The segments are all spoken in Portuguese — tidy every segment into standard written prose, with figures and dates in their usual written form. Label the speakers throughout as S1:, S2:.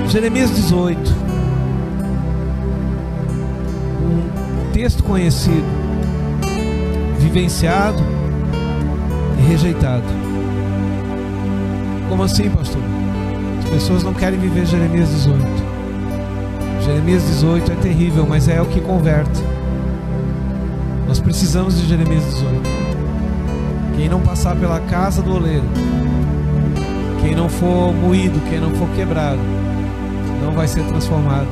S1: Jeremias 18, um texto conhecido, vivenciado e rejeitado. Como assim, pastor? As pessoas não querem viver Jeremias 18. Jeremias 18 é terrível, mas é o que converte. Nós precisamos de Jeremias 18. Quem não passar pela casa do oleiro, quem não for moído, quem não for quebrado, não vai ser transformado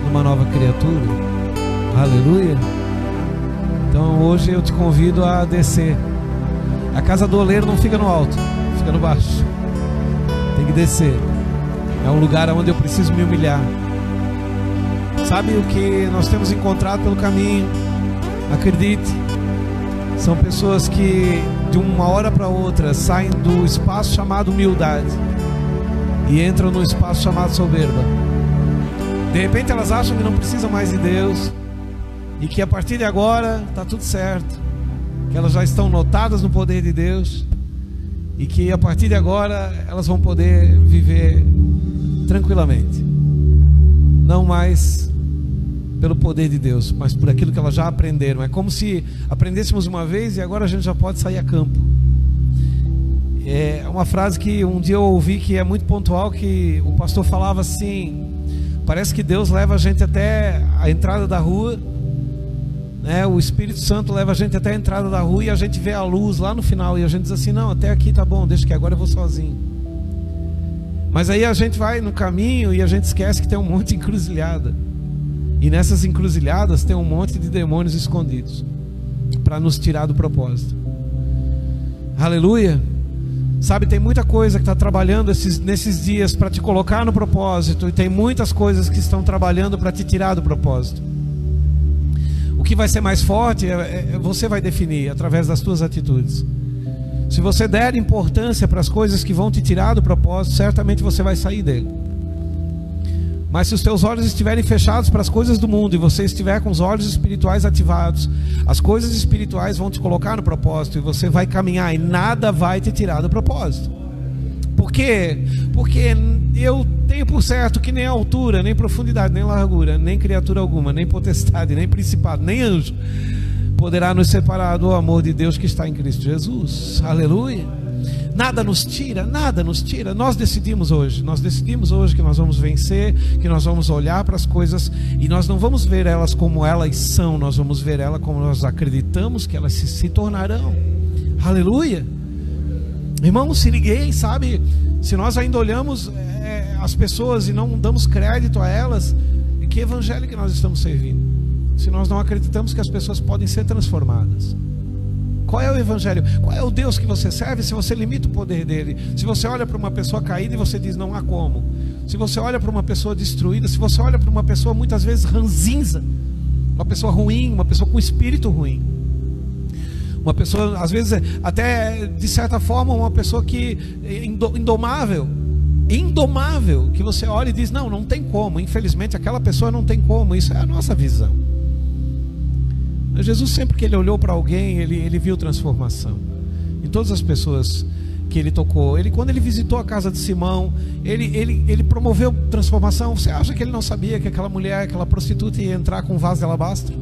S1: numa nova criatura. Aleluia. Então hoje eu te convido a descer. A casa do oleiro não fica no alto, fica no baixo. Tem que descer. É um lugar onde eu preciso me humilhar. Sabe o que nós temos encontrado pelo caminho? Acredite, são pessoas que de uma hora para outra saem do espaço chamado humildade e entram no espaço chamado soberba. De repente elas acham que não precisam mais de Deus e que a partir de agora está tudo certo, que elas já estão notadas no poder de Deus e que a partir de agora elas vão poder viver tranquilamente, não mais pelo poder de Deus, mas por aquilo que elas já aprenderam. É como se aprendêssemos uma vez e agora a gente já pode sair a campo. É uma frase que um dia eu ouvi que é muito pontual, que o pastor falava assim: parece que Deus leva a gente até a entrada da rua, né? O Espírito Santo leva a gente até a entrada da rua e a gente vê a luz lá no final e a gente diz assim: não, até aqui tá bom, deixa que agora eu vou sozinho. Mas aí a gente vai no caminho e a gente esquece que tem um monte de encruzilhada. E nessas encruzilhadas tem um monte de demônios escondidos para nos tirar do propósito. Aleluia. Sabe, tem muita coisa que está trabalhando nesses dias para te colocar no propósito, e tem muitas coisas que estão trabalhando para te tirar do propósito. O que vai ser mais forte você vai definir através das tuas atitudes. Se você der importância para as coisas que vão te tirar do propósito, certamente você vai sair dele. Mas se os teus olhos estiverem fechados para as coisas do mundo e você estiver com os olhos espirituais ativados, as coisas espirituais vão te colocar no propósito e você vai caminhar e nada vai te tirar do propósito. Por quê? Porque eu tenho por certo que nem altura, nem profundidade, nem largura, nem criatura alguma, nem potestade, nem principado, nem anjo poderá nos separar do amor de Deus que está em Cristo Jesus. Aleluia. Nada nos tira, nada nos tira. Nós decidimos hoje que nós vamos vencer, que nós vamos olhar para as coisas e nós não vamos ver elas como elas são, nós vamos ver elas como nós acreditamos que elas se tornarão. Aleluia. Irmãos, se ninguém sabe, se nós ainda olhamos as pessoas e não damos crédito a elas, que evangelho que nós estamos servindo? Se nós não acreditamos que as pessoas podem ser transformadas. Qual é o evangelho? Qual é o Deus que você serve se você limita o poder dele? Se você olha para uma pessoa caída e você diz não há como. Se você olha para uma pessoa destruída, se você olha para uma pessoa muitas vezes ranzinza, uma pessoa ruim, uma pessoa com espírito ruim, uma pessoa às vezes até de certa forma uma pessoa que indomável, que você olha e diz não tem como, infelizmente aquela pessoa não tem como. Isso é a nossa visão. Jesus, sempre que ele olhou para alguém, ele viu transformação em todas as pessoas que ele tocou. Quando ele visitou a casa de Simão, ele promoveu transformação. Você acha que ele não sabia que aquela mulher, aquela prostituta ia entrar com um vaso de alabastro?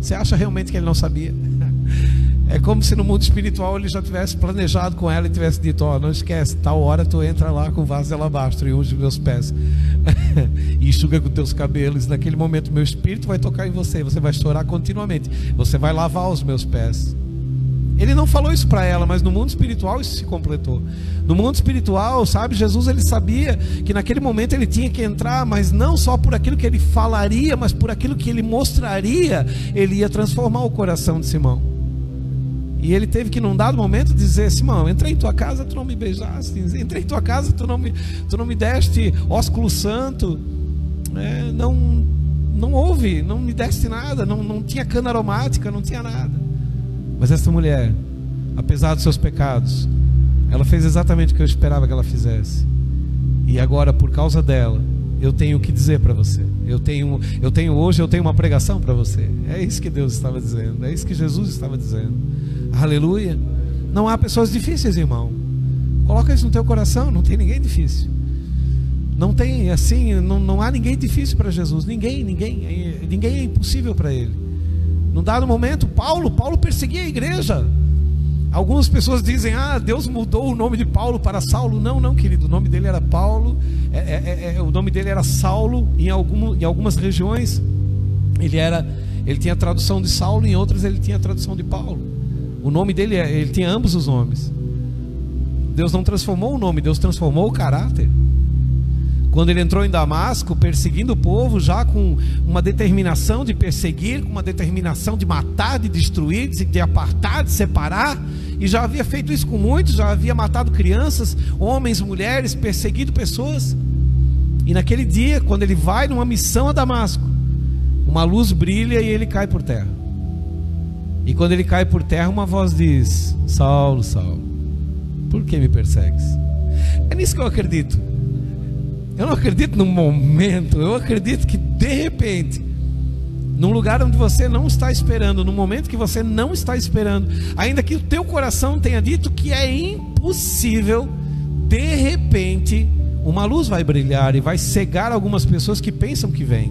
S1: Você acha realmente que ele não sabia? É como se no mundo espiritual ele já tivesse planejado com ela e tivesse dito: não esquece, tal hora tu entra lá com vaso de alabastro e unge os meus pés e enxuga com teus cabelos. Naquele momento meu espírito vai tocar em você, você vai chorar continuamente, você vai lavar os meus pés. Ele não falou isso para ela, mas no mundo espiritual isso se completou. No mundo espiritual, sabe, Jesus ele sabia que naquele momento ele tinha que entrar, mas não só por aquilo que ele falaria, mas por aquilo que ele mostraria. Ele ia transformar o coração de Simão. E ele teve que num dado momento dizer: Simão, entrei em tua casa, tu não me beijaste. Entrei em tua casa, tu não me deste ósculo santo, não houve, não me deste nada, não tinha cana aromática, não tinha nada. Mas essa mulher, apesar dos seus pecados, ela fez exatamente o que eu esperava que ela fizesse. E agora, por causa dela, eu tenho o que dizer para você. Hoje eu tenho uma pregação para você. É isso que Deus estava dizendo, é isso que Jesus estava dizendo. Aleluia. Não há pessoas difíceis, irmão. Coloca isso no teu coração, não tem ninguém difícil. Não tem assim, não há ninguém difícil para Jesus. Ninguém é impossível para ele. Num dado momento, Paulo perseguia a igreja. Algumas pessoas dizem: Deus mudou o nome de Paulo para Saulo. Não, querido, o nome dele era Paulo. O nome dele era Saulo. Em algumas regiões ele tinha a tradução de Saulo, em outras ele tinha a tradução de Paulo. O nome dele, ele tinha ambos os nomes. Deus não transformou o nome, Deus transformou o caráter. Quando ele entrou em Damasco, perseguindo o povo, já com uma determinação de perseguir, com uma determinação de matar, de destruir, de apartar, de separar, e já havia feito isso com muitos, já havia matado crianças, homens, mulheres, perseguido pessoas. E naquele dia, quando ele vai numa missão a Damasco, uma luz brilha e ele cai por terra. E quando ele cai por terra, uma voz diz: Saulo, Saulo, por que me persegues? É nisso que eu acredito. Eu não acredito num momento, eu acredito que de repente, num lugar onde você não está esperando, num momento que você não está esperando, ainda que o teu coração tenha dito que é impossível, de repente uma luz vai brilhar e vai cegar algumas pessoas que pensam que vêm,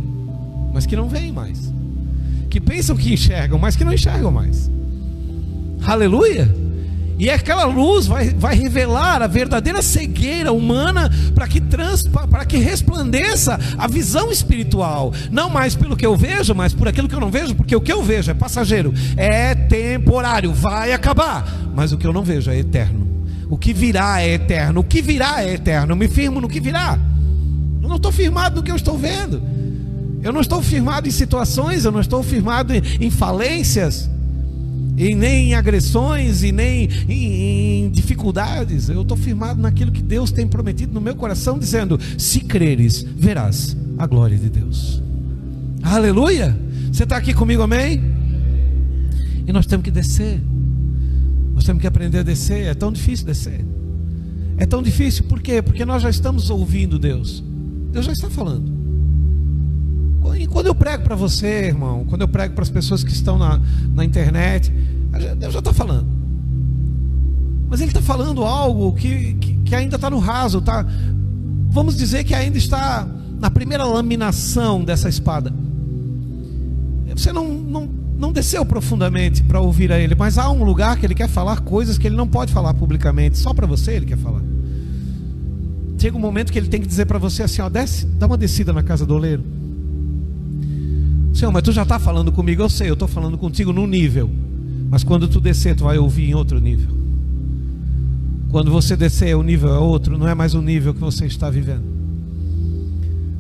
S1: mas que não vêm mais, que pensam que enxergam, mas que não enxergam mais. Aleluia! E aquela luz vai revelar a verdadeira cegueira humana, para que resplandeça a visão espiritual, não mais pelo que eu vejo, mas por aquilo que eu não vejo, porque o que eu vejo é passageiro, é temporário, vai acabar, mas o que eu não vejo é eterno. O que virá é eterno, o que virá é eterno. Eu me firmo no que virá. Eu não estou firmado no que eu estou vendo. Eu não estou firmado em situações, eu não estou firmado em falências, e nem em agressões, e nem em dificuldades. Eu estou firmado naquilo que Deus tem prometido no meu coração, dizendo: se creres, verás a glória de Deus. Aleluia! Você está aqui comigo, amém? E nós temos que descer. Nós temos que aprender a descer. É tão difícil descer. É tão difícil, por quê? Porque nós já estamos ouvindo Deus. Deus já está falando. E quando eu prego para você, irmão, quando eu prego para as pessoas que estão na internet, Deus já está falando. Mas Ele está falando algo que ainda está no raso, tá? Vamos dizer que ainda está na primeira laminação dessa espada. Você não desceu profundamente para ouvir a Ele, mas há um lugar que Ele quer falar coisas que Ele não pode falar publicamente, só para você Ele quer falar. Chega um momento que Ele tem que dizer para você assim: desce, dá uma descida na casa do oleiro. Senhor, mas tu já está falando comigo. Eu sei, eu estou falando contigo num nível, mas quando tu descer, tu vai ouvir em outro nível. Quando você descer, o nível é outro, não é mais o nível que você está vivendo.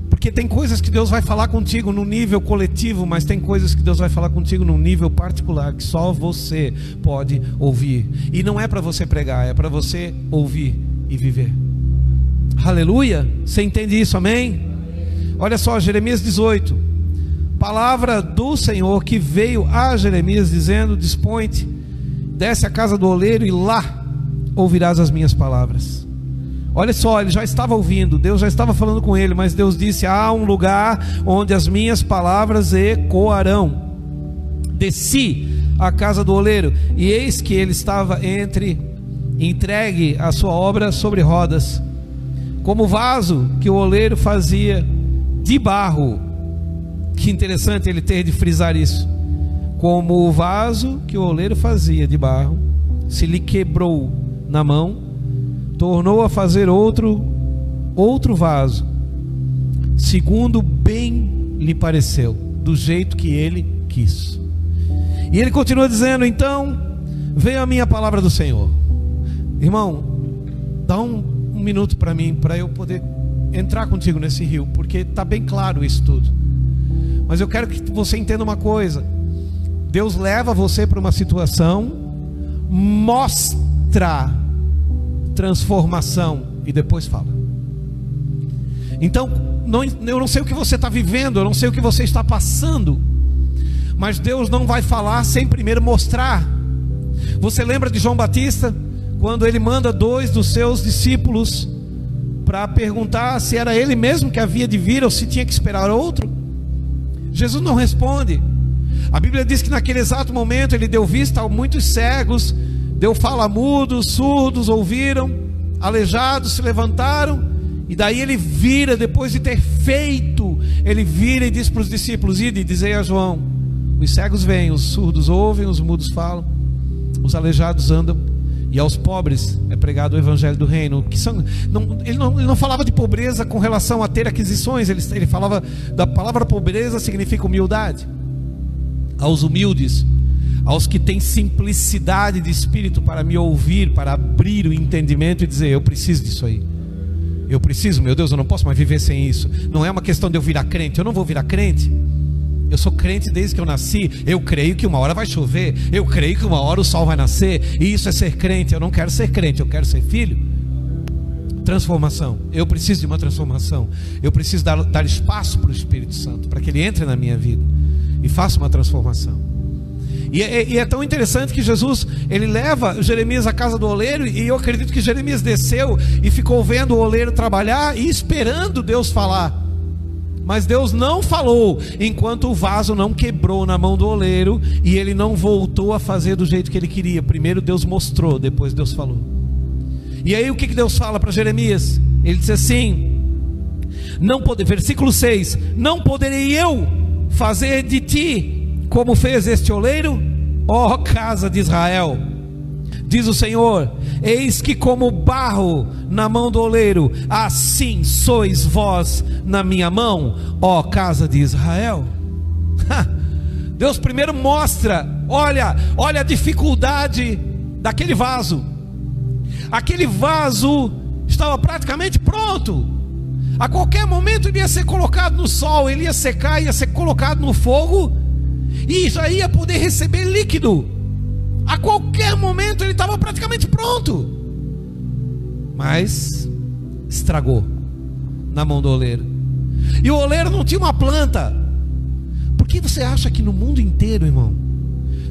S1: Porque tem coisas que Deus vai falar contigo no nível coletivo, mas tem coisas que Deus vai falar contigo num nível particular, que só você pode ouvir. E não é para você pregar, é para você ouvir e viver. Aleluia! Você entende isso, amém? Olha só, Jeremias 18. Palavra do Senhor que veio a Jeremias dizendo: dispõe-te, desce à casa do oleiro e lá ouvirás as minhas palavras. Olha só, ele já estava ouvindo, Deus já estava falando com ele, mas Deus disse: há um lugar onde as minhas palavras ecoarão. Desci à casa do oleiro, e eis que ele estava entregue a sua obra sobre rodas, como vaso que o oleiro fazia de barro. Que interessante ele ter de frisar isso. Como o vaso que o oleiro fazia de barro se lhe quebrou na mão, tornou a fazer outro vaso, segundo bem lhe pareceu, do jeito que ele quis. E ele continua dizendo: então veio a minha palavra do Senhor. Irmão, dá um minuto para mim, para eu poder entrar contigo nesse rio, porque está bem claro isso tudo. Mas eu quero que você entenda uma coisa: Deus leva você para uma situação, mostra transformação e depois fala. Então, eu não sei o que você está vivendo, eu não sei o que você está passando, mas Deus não vai falar sem primeiro mostrar. Você lembra de João Batista, quando ele manda 2 dos seus discípulos para perguntar se era ele mesmo que havia de vir ou se tinha que esperar outro? Jesus não responde. A Bíblia diz que naquele exato momento ele deu vista a muitos cegos, deu fala a mudos, surdos ouviram, aleijados se levantaram, E daí ele vira, depois de ter feito, ele vira e diz para os discípulos: ide, dizei a João, os cegos veem, os surdos ouvem, os mudos falam, os aleijados andam, e aos pobres é pregado o evangelho do reino. Ele não falava de pobreza com relação a ter aquisições, ele falava da palavra pobreza, significa humildade. Aos humildes, aos que têm simplicidade de espírito para me ouvir, para abrir o entendimento e dizer: eu preciso disso aí, eu preciso, meu Deus, eu não posso mais viver sem isso. Não é uma questão de eu virar crente, eu não vou virar crente. Eu sou crente desde que eu nasci. Eu creio que uma hora vai chover, eu creio que uma hora o sol vai nascer, e isso é ser crente. Eu não quero ser crente, eu quero ser filho. Transformação, eu preciso de uma transformação. Eu preciso dar espaço para o Espírito Santo, para que ele entre na minha vida e faça uma transformação. E é tão interessante que Jesus, ele leva Jeremias à casa do oleiro, e eu acredito que Jeremias desceu e ficou vendo o oleiro trabalhar e esperando Deus falar. Mas Deus não falou enquanto o vaso não quebrou na mão do oleiro e ele não voltou a fazer do jeito que ele queria. Primeiro Deus mostrou, depois Deus falou. E aí o que Deus fala para Jeremias? Ele diz assim, versículo 6: não poderei eu fazer de ti como fez este oleiro, ó casa de Israel? Diz o Senhor: eis que como barro na mão do oleiro, assim sois vós na minha mão, ó casa de Israel. Deus primeiro mostra, olha a dificuldade daquele vaso. Aquele vaso estava praticamente pronto. A qualquer momento ele ia ser colocado no sol, ele ia secar, ia ser colocado no fogo, e já ia poder receber líquido. A qualquer momento ele estava praticamente pronto, mas estragou na mão do oleiro. E o oleiro não tinha uma planta. Por que você acha que no mundo inteiro, irmão,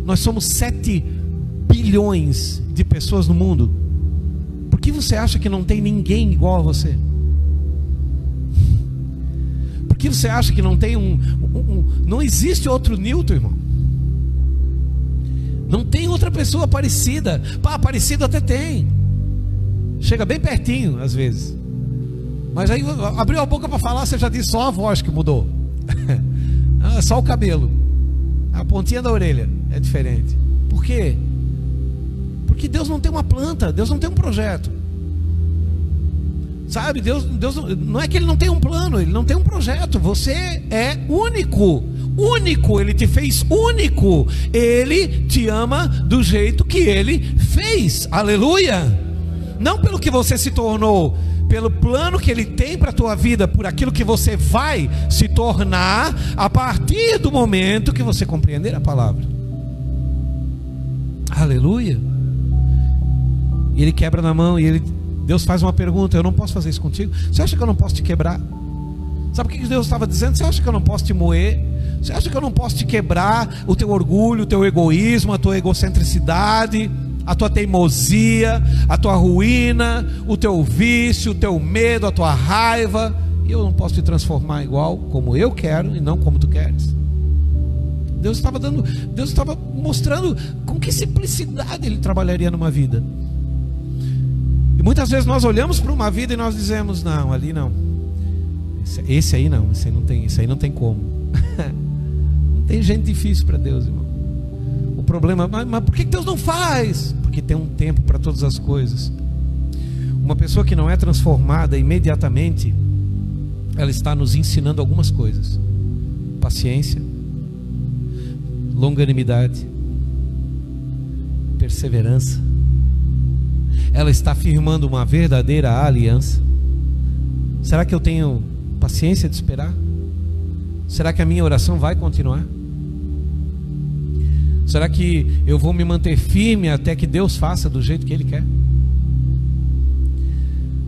S1: nós somos 7 bilhões de pessoas no mundo? Por que você acha que não tem ninguém igual a você? Por que você acha que não tem não existe outro Newton, irmão? Não tem outra pessoa parecida. Parecido até tem, chega bem pertinho às vezes, mas aí abriu a boca para falar, você já disse só a voz que mudou. Só o cabelo, a pontinha da orelha é diferente. Por quê? Porque Deus não tem uma planta, Deus não tem um projeto. Sabe, Deus não é que Ele não tem um plano, Ele não tem um projeto. Você é único, Ele te fez único. Ele te ama do jeito que Ele fez, aleluia. Não pelo que você se tornou, pelo plano que Ele tem para a tua vida, por aquilo que você vai se tornar a partir do momento que você compreender a palavra, aleluia. E Ele quebra na mão, e Deus faz uma pergunta: eu não posso fazer isso contigo? Você acha que eu não posso te quebrar? Sabe o que Deus estava dizendo? Você acha que eu não posso te moer? Você acha que eu não posso te quebrar o teu orgulho, o teu egoísmo, a tua egocentricidade, a tua teimosia, a tua ruína, o teu vício, o teu medo, a tua raiva? E eu não posso te transformar igual como eu quero e não como tu queres. Deus estava mostrando com que simplicidade Ele trabalharia numa vida. E muitas vezes nós olhamos para uma vida e nós dizemos: não, ali não, esse aí não, esse aí não tem como. Não tem gente difícil para Deus, irmão. O problema, mas por que Deus não faz? Porque tem um tempo para todas as coisas. Uma pessoa que não é transformada imediatamente, ela está nos ensinando algumas coisas: paciência, longanimidade, perseverança. Ela está firmando uma verdadeira aliança. Será que eu tenho paciência de esperar? Será que a minha oração vai continuar? Será que eu vou me manter firme até que Deus faça do jeito que Ele quer?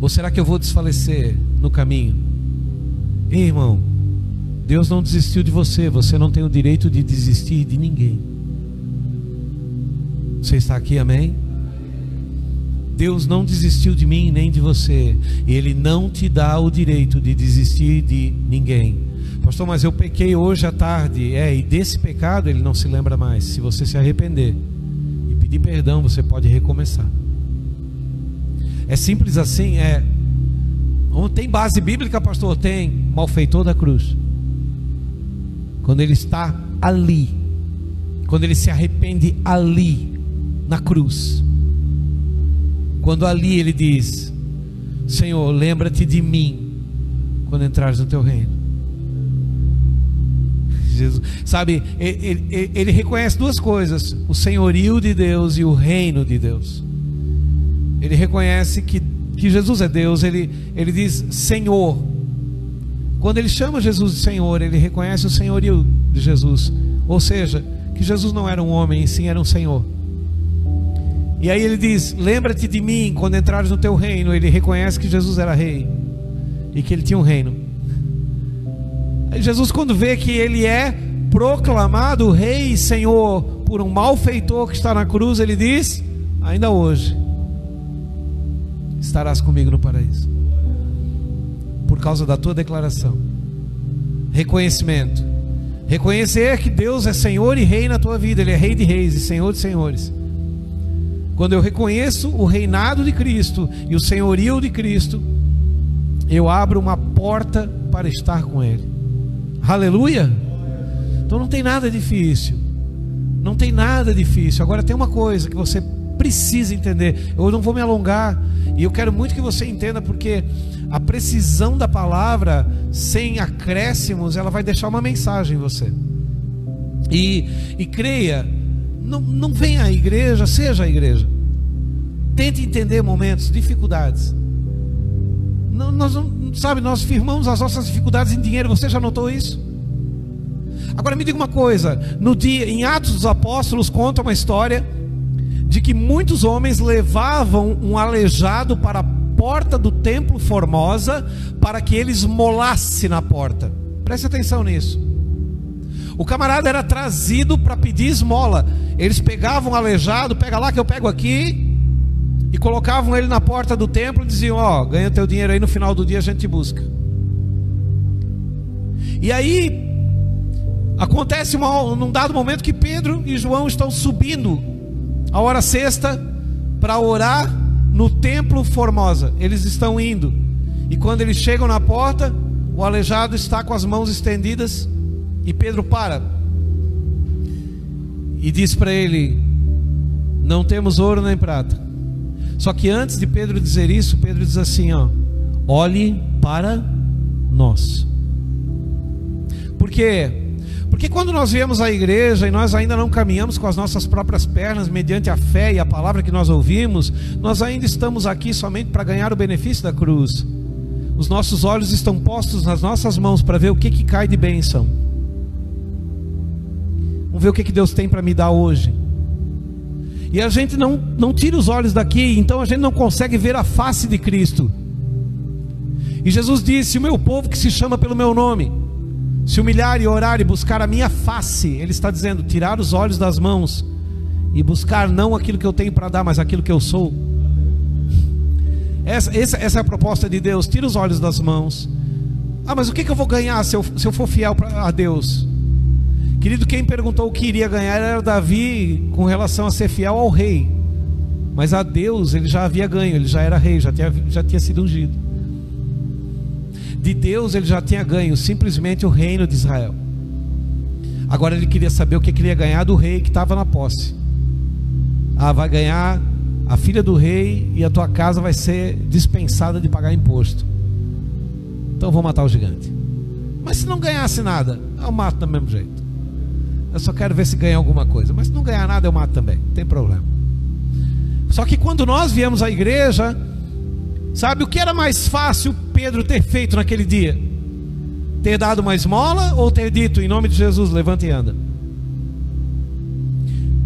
S1: Ou será que eu vou desfalecer no caminho? Ei, irmão, Deus não desistiu de você. Você não tem o direito de desistir de ninguém. Você está aqui, amém? Deus não desistiu de mim nem de você. Ele não te dá o direito de desistir de ninguém. Pastor, mas eu pequei hoje à tarde. E desse pecado Ele não se lembra mais. Se você se arrepender e pedir perdão, você pode recomeçar. É simples assim? Tem base bíblica, pastor? Tem. Malfeitor da cruz. Quando ele está ali, quando ele se arrepende ali, na cruz, quando ali ele diz: Senhor, lembra-te de mim quando entrares no teu reino. Jesus, sabe, ele reconhece duas coisas: o senhorio de Deus e o reino de Deus. Ele reconhece que Jesus é Deus. Ele diz Senhor. Quando ele chama Jesus de Senhor, ele reconhece o senhorio de Jesus, ou seja, que Jesus não era um homem, e sim era um Senhor. E aí ele diz: lembra-te de mim quando entrares no teu reino. Ele reconhece que Jesus era rei e que ele tinha um reino. Aí Jesus, quando vê que ele é proclamado rei e Senhor por um malfeitor que está na cruz, ele diz: ainda hoje estarás comigo no paraíso, por causa da tua declaração. Reconhecimento. Reconhecer que Deus é Senhor e Rei na tua vida. Ele é Rei de reis e Senhor de senhores. Quando eu reconheço o reinado de Cristo e o senhorio de Cristo, eu abro uma porta para estar com Ele. Aleluia! Então não tem nada difícil. Não tem nada difícil. Agora tem uma coisa que você precisa entender. Eu não vou me alongar, e eu quero muito que você entenda, porque a precisão da palavra, sem acréscimos, ela vai deixar uma mensagem em você. E creia, não venha à igreja, seja a igreja. Tente entender momentos, dificuldades. Nós firmamos as nossas dificuldades em dinheiro. Você já notou isso? Agora me diga uma coisa: em Atos dos Apóstolos conta uma história de que muitos homens levavam um aleijado para a porta do templo Formosa para que ele esmolasse na porta. Preste atenção nisso. O camarada era trazido para pedir esmola. Eles pegavam o aleijado: pega lá que eu pego aqui, e colocavam ele na porta do templo e diziam: ó, ganha teu dinheiro aí, no final do dia a gente te busca. E aí acontece num dado momento que Pedro e João estão subindo a hora sexta para orar no templo Formosa. Eles estão indo, e quando eles chegam na porta, o aleijado está com as mãos estendidas, e Pedro para e diz para ele: não temos ouro nem prata. Só que antes de Pedro dizer isso, Pedro diz assim: ó, olhe para nós. Por quê? Porque quando nós viemos à igreja e nós ainda não caminhamos com as nossas próprias pernas, mediante a fé e a palavra que nós ouvimos, nós ainda estamos aqui somente para ganhar o benefício da cruz. Os nossos olhos estão postos nas nossas mãos para ver o que cai de bênção. Vamos ver o que Deus tem para me dar hoje. E a gente não tira os olhos daqui, então a gente não consegue ver a face de Cristo. E Jesus disse: o meu povo que se chama pelo meu nome se humilhar e orar e buscar a minha face. Ele está dizendo: tirar os olhos das mãos e buscar não aquilo que eu tenho para dar, mas aquilo que eu sou. Essa é a proposta de Deus. Tira os olhos das mãos. Ah, mas o que eu vou ganhar se eu for fiel a Deus? Querido, quem perguntou o que iria ganhar era Davi, com relação a ser fiel ao rei. Mas a Deus ele já havia ganho. Ele já era rei, já tinha sido ungido. De Deus ele já tinha ganho simplesmente o reino de Israel. Agora ele queria saber o que ele ia ganhar do rei que estava na posse. Ah, vai ganhar a filha do rei, e a tua casa vai ser dispensada de pagar imposto. Então eu vou matar o gigante. Mas se não ganhasse nada, eu mato do mesmo jeito. Eu só quero ver se ganha alguma coisa. Mas se não ganhar nada, eu mato também, não tem problema. Só que quando nós viemos à igreja, sabe o que era mais fácil Pedro ter feito naquele dia? Ter dado uma esmola ou ter dito: em nome de Jesus, levanta e anda?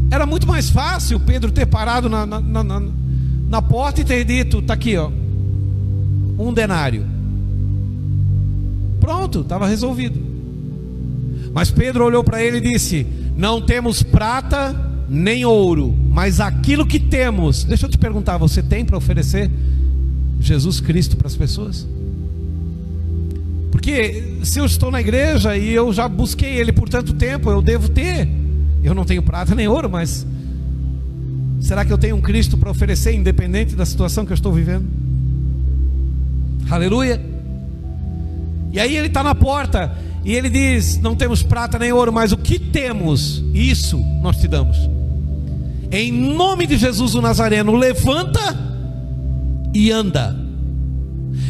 S1: Era muito mais fácil Pedro ter parado na porta e ter dito: está aqui, ó, 1 denário. Pronto, estava resolvido. Mas Pedro olhou para ele e disse: não temos prata nem ouro, mas aquilo que temos. Deixa eu te perguntar: você tem para oferecer Jesus Cristo para as pessoas? Porque se eu estou na igreja e eu já busquei Ele por tanto tempo, eu devo ter. Eu não tenho prata nem ouro, mas será que eu tenho um Cristo para oferecer, independente da situação que eu estou vivendo? Aleluia. E aí ele está na porta e ele diz: não temos prata nem ouro, mas o que temos, isso nós te damos. Em nome de Jesus o Nazareno, levanta e anda.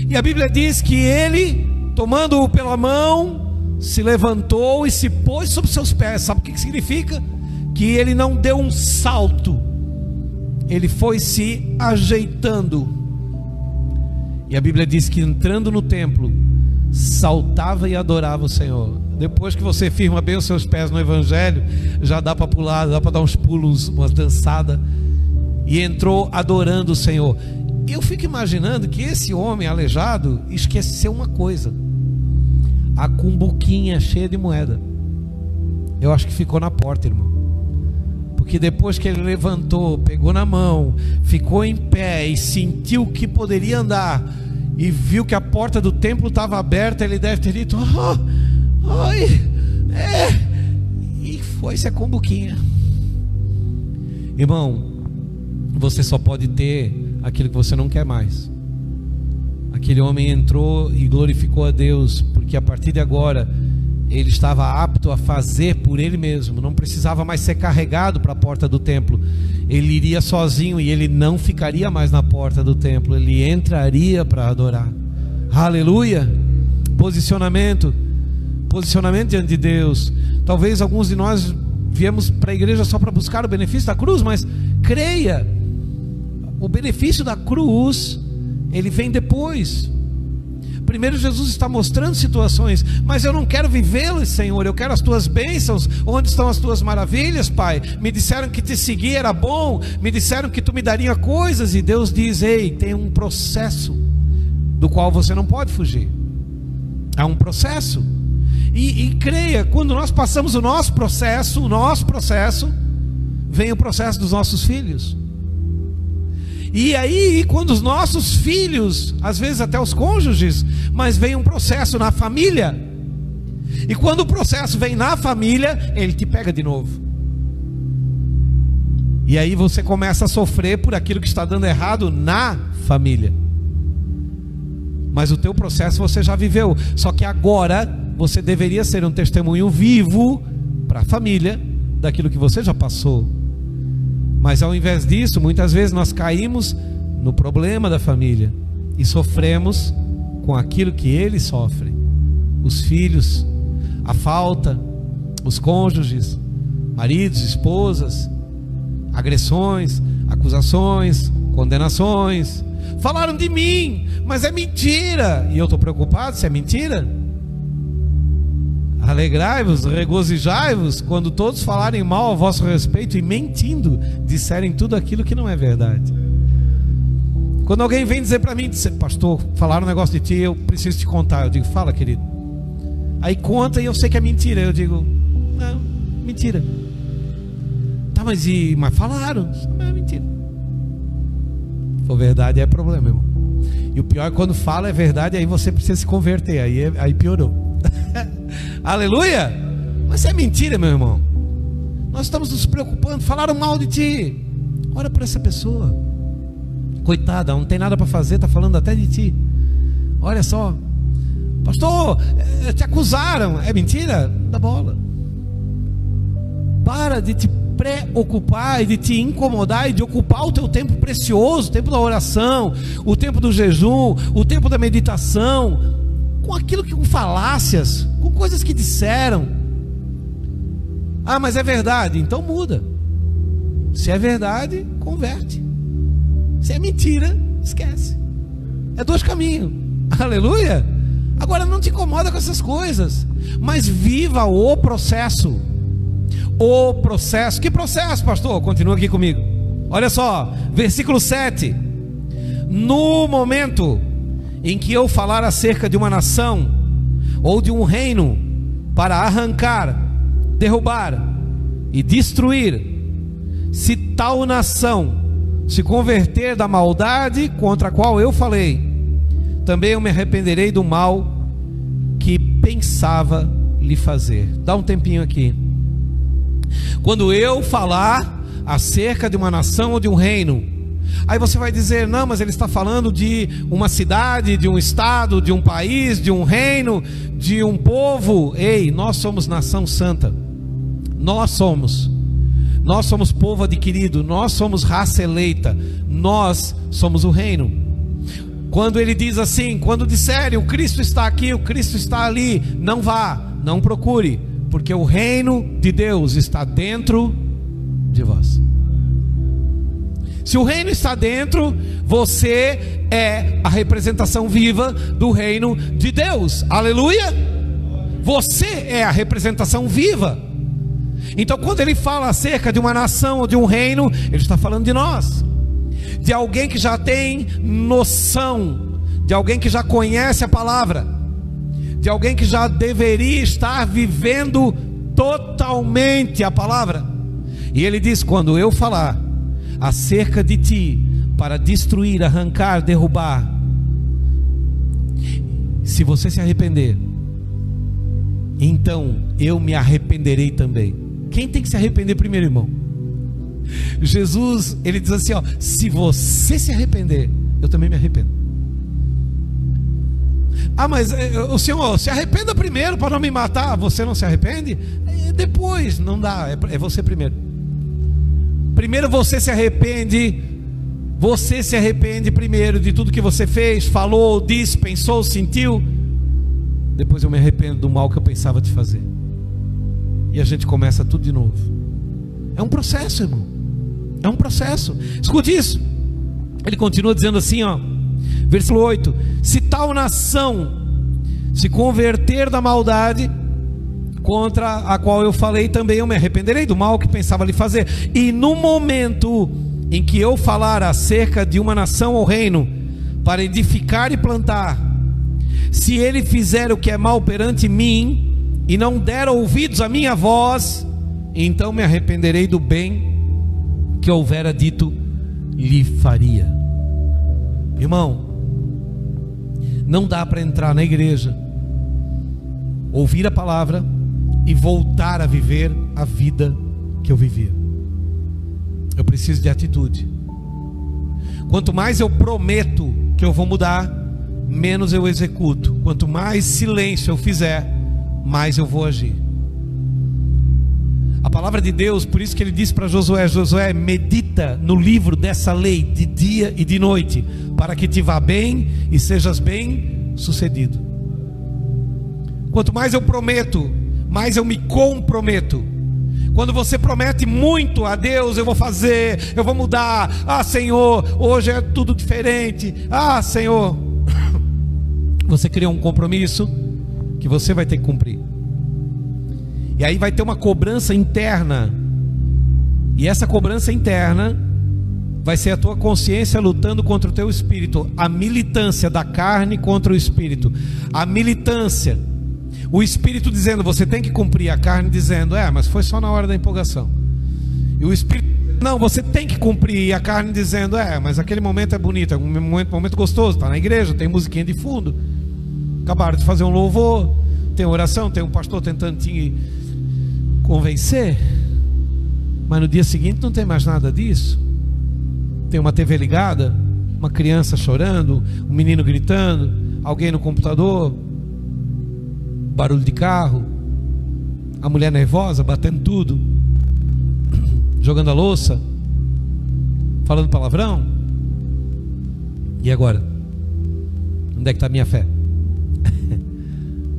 S1: E a Bíblia diz que ele, tomando-o pela mão, se levantou e se pôs sobre seus pés. Sabe o que significa? Que ele não deu um salto, ele foi se ajeitando. E a Bíblia diz que entrando no templo, saltava e adorava o Senhor. Depois que você firma bem os seus pés no Evangelho, já dá para pular, dá para dar uns pulos, uma dançada. E entrou adorando o Senhor. Eu fico imaginando que esse homem aleijado esqueceu uma coisa: a cumbuquinha cheia de moeda. Eu acho que ficou na porta, irmão. Porque depois que ele levantou, pegou na mão, ficou em pé e sentiu que poderia andar, e viu que a porta do templo estava aberta, ele deve ter dito: e foi-se a cumbuquinha. Irmão, você só pode ter aquilo que você não quer mais. Aquele homem entrou e glorificou a Deus, porque a partir de agora ele estava apto a fazer por ele mesmo, não precisava mais ser carregado para a porta do templo. Ele iria sozinho e ele não ficaria mais na porta do templo, ele entraria para adorar. Aleluia. Posicionamento diante de Deus. Talvez alguns de nós viemos para a igreja só para buscar o benefício da cruz, mas creia, o benefício da cruz, ele vem depois. Primeiro Jesus está mostrando situações: mas eu não quero vivê-las, Senhor, eu quero as tuas bênçãos. Onde estão as tuas maravilhas, Pai? Me disseram que te seguir era bom, me disseram que tu me daria coisas. E Deus diz: ei, tem um processo do qual você não pode fugir. Há um processo. E creia, quando nós passamos o nosso processo, vem o processo dos nossos filhos. E aí, quando os nossos filhos, às vezes até os cônjuges, mas vem um processo na família. E quando o processo vem na família, ele te pega de novo. E aí você começa a sofrer por aquilo que está dando errado na família. Mas o teu processo você já viveu. Só que agora você deveria ser um testemunho vivo para a família daquilo que você já passou. Mas ao invés disso, muitas vezes nós caímos no problema da família e sofremos com aquilo que eles sofrem. Os filhos, a falta, os cônjuges, maridos, esposas, agressões, acusações, condenações. Falaram de mim, mas é mentira. E eu estou preocupado se é mentira. Alegrai-vos, regozijai-vos, quando todos falarem mal a vosso respeito e mentindo, disserem tudo aquilo que não é verdade. Quando alguém vem dizer para mim: pastor, falaram um negócio de ti, eu preciso te contar. Eu digo: fala, querido. Aí conta e eu sei que é mentira. Eu digo: não, mentira. Tá, mas falaram? Não, é mentira. Se for verdade, é problema, irmão. E o pior é quando fala é verdade, aí você precisa se converter. Aí piorou. Aleluia. Mas é mentira, meu irmão. Nós estamos nos preocupando. Falaram mal de ti, ora por essa pessoa. Coitada, não tem nada para fazer, está falando até de ti. Olha só: pastor, te acusaram. É mentira? Dá bola. Para de te preocupar e de te incomodar e de ocupar o teu tempo precioso, o tempo da oração, o tempo do jejum, o tempo da meditação, com aquilo que, com falácias, com coisas que disseram. Ah, mas é verdade, então muda. Se é verdade, converte. Se é mentira, esquece. É dois caminhos. Aleluia. Agora não te incomoda com essas coisas, mas viva o processo. O processo. Que processo, pastor? Continua aqui comigo. Olha só, versículo 7. No momento em que eu falar acerca de uma nação ou de um reino para arrancar, derrubar e destruir, se tal nação se converter da maldade contra a qual eu falei, também eu me arrependerei do mal que pensava lhe fazer. Dá um tempinho aqui. Quando eu falar acerca de uma nação ou de um reino Aí você vai dizer: não, mas ele está falando de uma cidade, de um estado, de um país, de um reino, de um povo. Ei, nós somos nação santa. Nós somos povo adquirido, nós somos raça eleita, nós somos o reino. Quando ele diz assim, quando disserem o Cristo está aqui, o Cristo está ali, não vá, não procure, porque o reino de Deus está dentro de vós. Se o reino está dentro, você é a representação viva do reino de Deus. Aleluia! Você é a representação viva. Então, quando ele fala acerca de uma nação ou de um reino, ele está falando de nós, de alguém que já tem noção, de alguém que já conhece a palavra, de alguém que já deveria estar vivendo totalmente a palavra. E ele diz: quando eu falar acerca de ti, para destruir, arrancar, derrubar, se você se arrepender, então eu me arrependerei também. Quem tem que se arrepender primeiro, irmão? Jesus, ele diz assim, ó: se você se arrepender, eu também me arrependo. Ah, mas o Senhor, se arrependa primeiro para não me matar. Você não se arrepende? Depois, não dá, é você primeiro. Primeiro você se arrepende. Você se arrepende primeiro de tudo que você fez, falou, disse, pensou, sentiu. Depois eu me arrependo do mal que eu pensava te fazer. E a gente começa tudo de novo. É um processo, irmão. É um processo. Escute isso. Ele continua dizendo assim, ó, versículo 8: se tal nação se converter da maldade contra a qual eu falei, também eu me arrependerei do mal que pensava lhe fazer. E no momento em que eu falar acerca de uma nação ou reino, para edificar e plantar, se ele fizer o que é mal perante mim, e não der ouvidos à minha voz, então me arrependerei do bem que houvera dito lhe faria. Irmão, não dá para entrar na igreja, ouvir a palavra e voltar a viver a vida que eu vivia. Eu preciso de atitude. Quanto mais eu prometo que eu vou mudar, menos eu executo. Quanto mais silêncio eu fizer, mais eu vou agir. A palavra de Deus, por isso que ele disse para Josué: Josué, medita no livro dessa lei de dia e de noite, para que te vá bem e sejas bem sucedido. Quanto mais eu prometo, mais eu me comprometo. Quando você promete muito a Deus: eu vou fazer, eu vou mudar, ah Senhor, hoje é tudo diferente, ah Senhor, você cria um compromisso que você vai ter que cumprir. E aí vai ter uma cobrança interna. E essa cobrança interna vai ser a tua consciência lutando contra o teu espírito. A militância da carne contra o espírito. A militância, o espírito dizendo: você tem que cumprir. A carne dizendo: mas foi só na hora da empolgação. E o espírito: não, você tem que cumprir. E a carne dizendo: mas aquele momento é bonito, é um momento gostoso, está na igreja, tem musiquinha de fundo, acabaram de fazer um louvor, tem oração, tem um pastor tentando te convencer. Mas no dia seguinte não tem mais nada disso. Tem uma TV ligada, uma criança chorando, um menino gritando, alguém no computador, barulho de carro, a mulher nervosa, batendo tudo, jogando a louça, falando palavrão. E agora? Onde é que está a minha fé?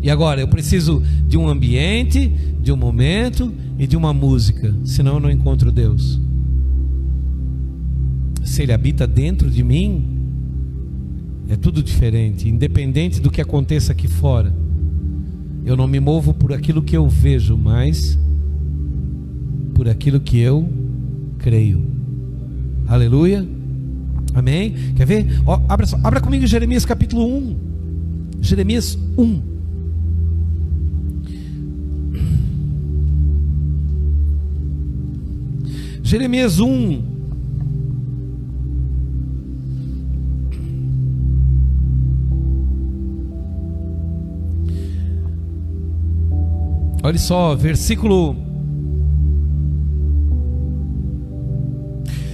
S1: E agora? Eu preciso de um ambiente, de um momento e de uma música, senão eu não encontro Deus. Se Ele habita dentro de mim, é tudo diferente. Independente do que aconteça aqui fora, eu não me movo por aquilo que eu vejo, mas por aquilo que eu creio. Aleluia. Amém? Quer ver? Ó, abra comigo Jeremias capítulo 1. Jeremias 1. Jeremias 1. Olha só, versículo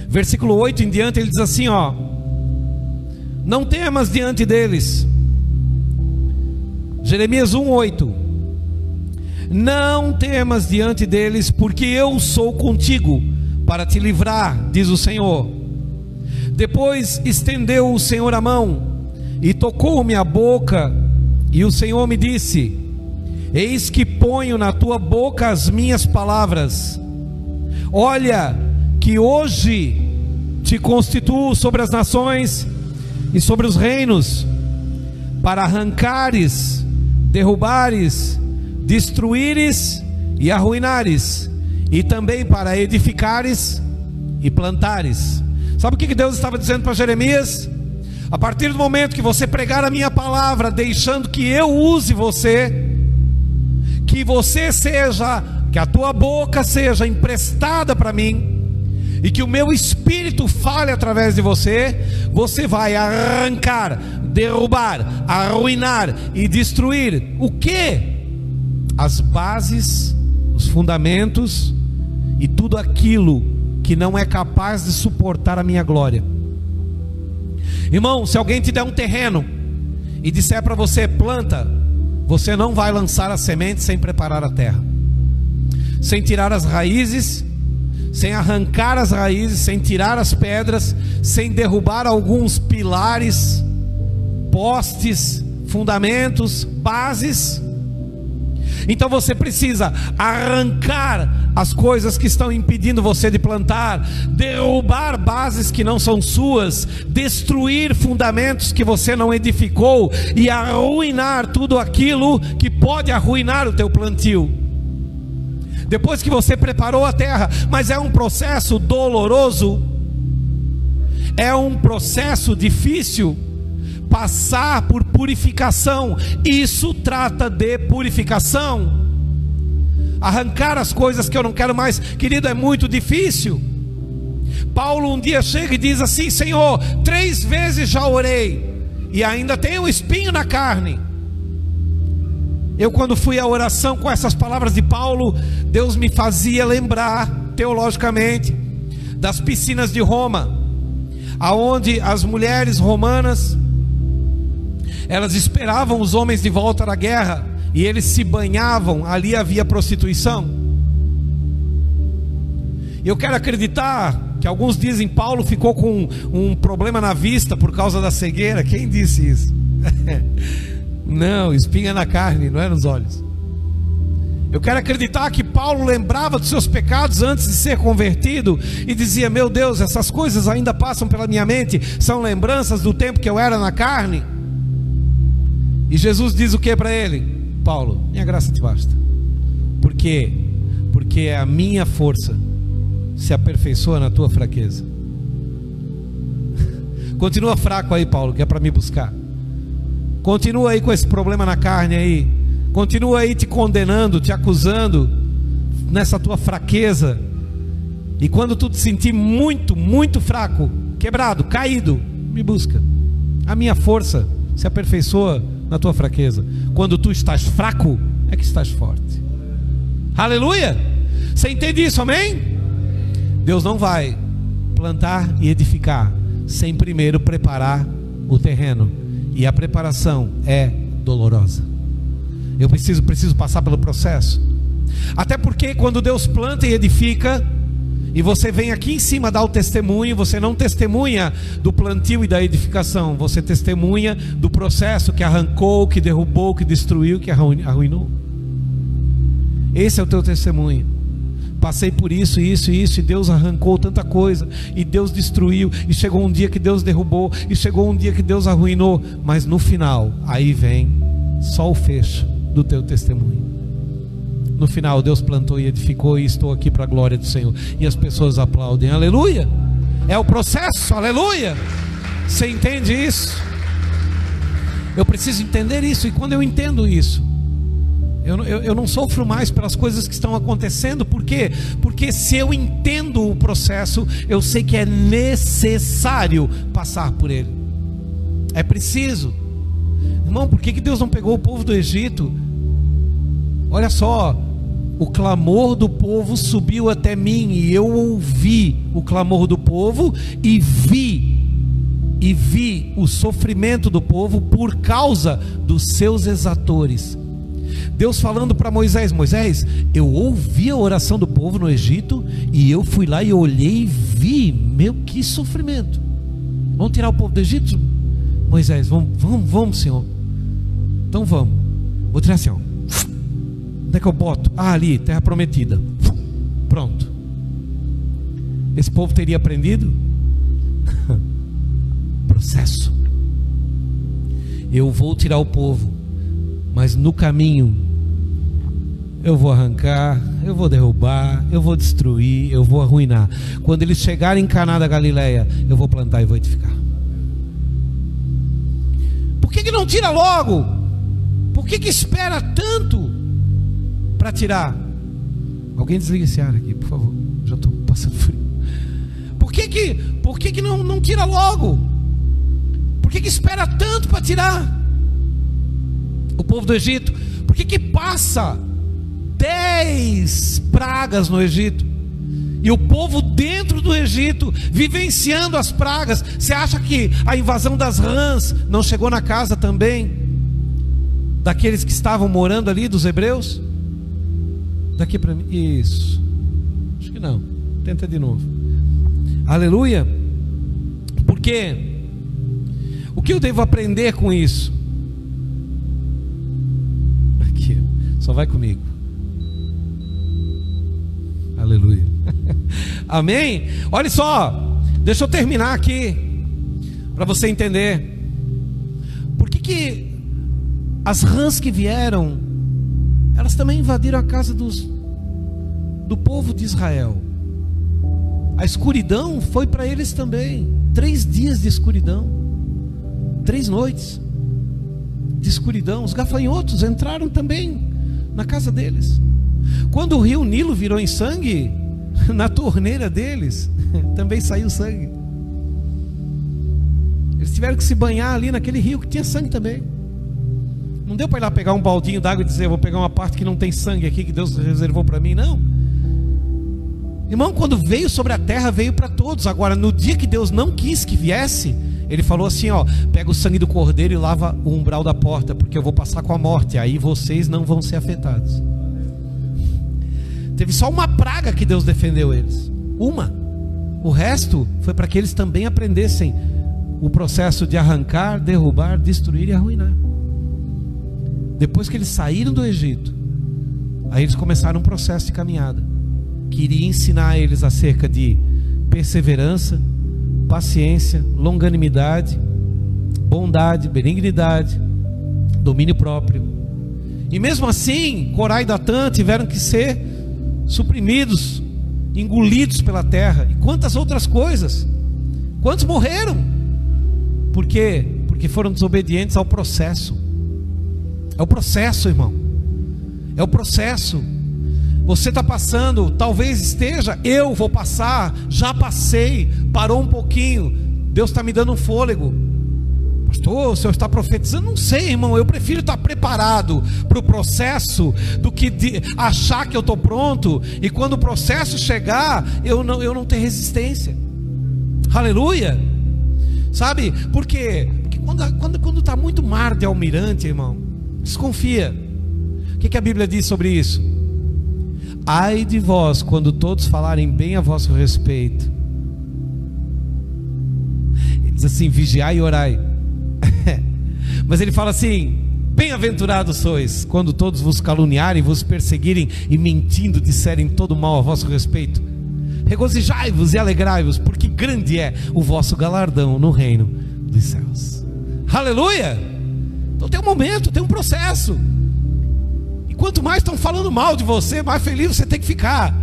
S1: Versículo 8 em diante, ele diz assim, ó: não temas diante deles. Jeremias 1:8: não temas diante deles, porque eu sou contigo para te livrar, diz o Senhor. Depois estendeu o Senhor a mão e tocou-me a boca, e o Senhor me disse: eis que ponho na tua boca as minhas palavras. Olha que hoje te constituo sobre as nações e sobre os reinos, para arrancares, derrubares, destruíres e arruinares, e também para edificares e plantares. Sabe o que Deus estava dizendo para Jeremias? A partir do momento que você pregar a minha palavra, deixando que eu use você, que você seja, que a tua boca seja emprestada para mim, e que o meu espírito fale através de você, você vai arrancar, derrubar, arruinar e destruir o quê? As bases, os fundamentos e tudo aquilo que não é capaz de suportar a minha glória. Irmão, se alguém te der um terreno e disser para você: planta, você não vai lançar a semente sem preparar a terra, sem tirar as raízes, sem arrancar as raízes, sem tirar as pedras, sem derrubar alguns pilares, postes, fundamentos, bases. Então você precisa arrancar as coisas que estão impedindo você de plantar, derrubar bases que não são suas, destruir fundamentos que você não edificou e arruinar tudo aquilo que pode arruinar o teu plantio. Depois que você preparou a terra, mas é um processo doloroso, é um processo difícil. Passar por purificação, isso trata de purificação. Arrancar as coisas que eu não quero mais, querido, é muito difícil. Paulo um dia chega e diz assim: Senhor, 3 vezes já orei e ainda tenho um espinho na carne. Eu, quando fui à oração com essas palavras de Paulo, Deus me fazia lembrar teologicamente das piscinas de Roma, aonde as mulheres romanas, elas esperavam os homens de volta da guerra e eles se banhavam. Ali havia prostituição. Eu quero acreditar que alguns dizem: Paulo ficou com um problema na vista por causa da cegueira. Quem disse isso? Não, espinha na carne, não é nos olhos. Eu quero acreditar que Paulo lembrava dos seus pecados antes de ser convertido e dizia: meu Deus, essas coisas ainda passam pela minha mente, são lembranças do tempo que eu era na carne. E Jesus diz o que para ele? Paulo, minha graça te basta. Por quê? Porque a minha força se aperfeiçoa na tua fraqueza. Continua fraco aí, Paulo, que é para me buscar. Continua aí com esse problema na carne aí. Continua aí te condenando, te acusando nessa tua fraqueza. E quando tu te sentir muito, muito fraco, quebrado, caído, me busca. A minha força se aperfeiçoa na tua fraqueza. Quando tu estás fraco, é que estás forte. Aleluia! Você entende isso, amém? Deus não vai plantar e edificar sem primeiro preparar o terreno. E a preparação é dolorosa. Eu preciso passar pelo processo. Até porque quando Deus planta e edifica, e você vem aqui em cima dar o testemunho, você não testemunha do plantio e da edificação, você testemunha do processo que arrancou, que derrubou, que destruiu, que arruinou. Esse é o teu testemunho. Passei por isso, isso e isso, e Deus arrancou tanta coisa, e Deus destruiu, e chegou um dia que Deus derrubou, e chegou um dia que Deus arruinou. Mas no final, aí vem só o fecho do teu testemunho. No final, Deus plantou e edificou, e estou aqui para a glória do Senhor. E as pessoas aplaudem, aleluia. É o processo, aleluia. Você entende isso? Eu preciso entender isso. E quando eu entendo isso, eu não sofro mais pelas coisas que estão acontecendo. Por quê? Porque se eu entendo o processo, eu sei que é necessário passar por ele. É preciso. Irmão, por que Deus não pegou o povo do Egito? Olha só, o clamor do povo subiu até mim, e eu ouvi o clamor do povo e vi o sofrimento do povo por causa dos seus exatores. Deus falando para Moisés: Moisés, eu ouvi a oração do povo no Egito, e eu fui lá e olhei e vi, meu, que sofrimento. Vamos tirar o povo do Egito? Moisés, vamos, Senhor. Então vamos. Vou tirar assim, ó. Onde é que eu boto? Ah, ali, terra prometida. Pronto. Esse povo teria aprendido? Processo. Eu vou tirar o povo, mas no caminho eu vou arrancar, eu vou derrubar, eu vou destruir, eu vou arruinar. Quando eles chegarem em Caná da Galileia, eu vou plantar e vou edificar. Por que não tira logo? Por que espera tanto para tirar? Alguém desliga esse ar aqui, por favor. Já estou passando frio. Por que não tira logo? Por que espera tanto para tirar o povo do Egito? Por que passa 10 pragas no Egito, e o povo dentro do Egito vivenciando as pragas? Você acha que a invasão das rãs não chegou na casa também daqueles que estavam morando ali, dos hebreus? Daqui para mim, isso, acho que não, tenta de novo. Aleluia. Porque o que eu devo aprender com isso? Aqui, só vai comigo. Aleluia. Amém? Olha só, deixa eu terminar aqui para você entender por que as rãs que vieram, elas também invadiram a casa do povo de Israel. A escuridão foi para eles também. 3 dias de escuridão, 3 noites de escuridão. Os gafanhotos entraram também na casa deles. Quando o rio Nilo virou em sangue, na torneira deles também saiu sangue. Eles tiveram que se banhar ali naquele rio que tinha sangue também. Não deu para ir lá pegar um baldinho d'água e dizer: vou pegar uma parte que não tem sangue aqui, que Deus reservou para mim. Não, irmão, quando veio sobre a terra, veio para todos. Agora, no dia que Deus não quis que viesse, Ele falou assim: ó, pega o sangue do cordeiro e lava o umbral da porta, porque eu vou passar com a morte, aí vocês não vão ser afetados. Teve só uma praga que Deus defendeu eles, uma. O resto foi para que eles também aprendessem o processo de arrancar, derrubar, destruir e arruinar. Depois que eles saíram do Egito, aí eles começaram um processo de caminhada que iria ensinar eles acerca de perseverança, paciência, longanimidade, bondade, benignidade, domínio próprio. E mesmo assim, Corá e Datã tiveram que ser suprimidos, engolidos pela terra. E quantas outras coisas? Quantos morreram? Por quê? Porque foram desobedientes ao processo. É o processo, irmão. É o processo. Você está passando, talvez esteja, eu vou passar, já passei, parou um pouquinho, Deus está me dando um fôlego. Pastor, o senhor está profetizando? Não sei, irmão, eu prefiro estar preparado para o processo do que achar que eu estou pronto, e quando o processo chegar, eu não ter resistência. Aleluia. Sabe, por quê? Porque quando está muito mar de almirante, irmão, desconfia. O que a Bíblia diz sobre isso? Ai de vós quando todos falarem bem a vosso respeito. Ele diz assim: vigiai e orai. Mas ele fala assim: bem-aventurados sois quando todos vos caluniarem, vos perseguirem e mentindo disserem todo mal a vosso respeito. Regozijai-vos e alegrai-vos, porque grande é o vosso galardão no reino dos céus. Aleluia. Então tem um momento, tem um processo. E quanto mais estão falando mal de você, mais feliz você tem que ficar.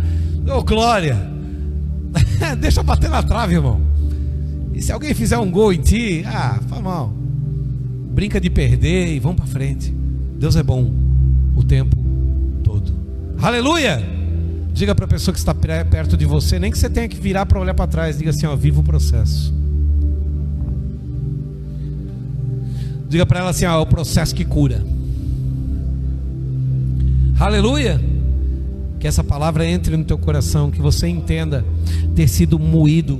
S1: Oh, glória. Deixa bater na trave, irmão. E se alguém fizer um gol em ti, faz mal. Brinca de perder e vamos para frente. Deus é bom o tempo todo. Aleluia. Diga para a pessoa que está perto de você, nem que você tenha que virar para olhar para trás, diga assim: ó, viva o processo. Diga para ela assim: ó, é o processo que cura. Aleluia. Que essa palavra entre no teu coração, que você entenda ter sido moído.